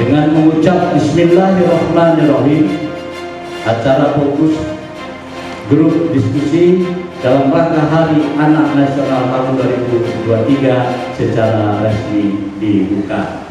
Dengan mengucap Bismillahirrahmanirrahim, acara fokus grup diskusi dalam rangka Hari Anak Nasional tahun 2023 secara resmi dibuka.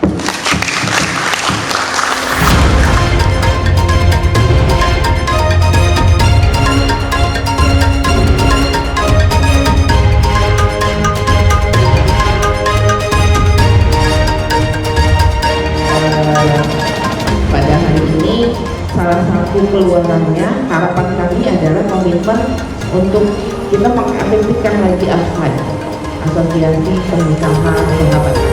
Pada hari ini salah satu keluarannya, harapan kami adalah komitmen untuk kita mengaktifkan lagi APHAD, Asosiasi Pengusaha Pendapatan.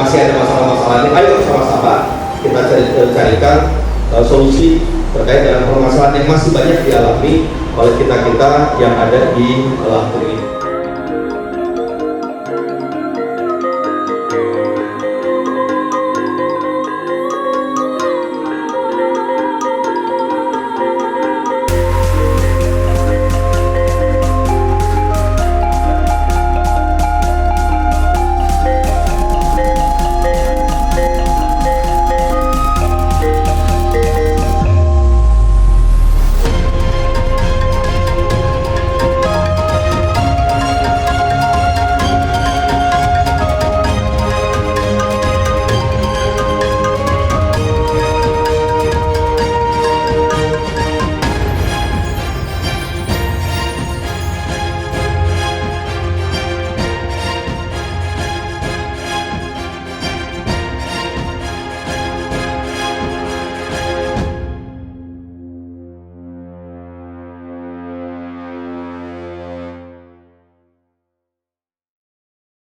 Masih ada masalah-masalah ini, ayo sama-sama kita carikan solusi terkait dengan permasalahan yang masih banyak dialami oleh kita-kita yang ada di Lampung ini.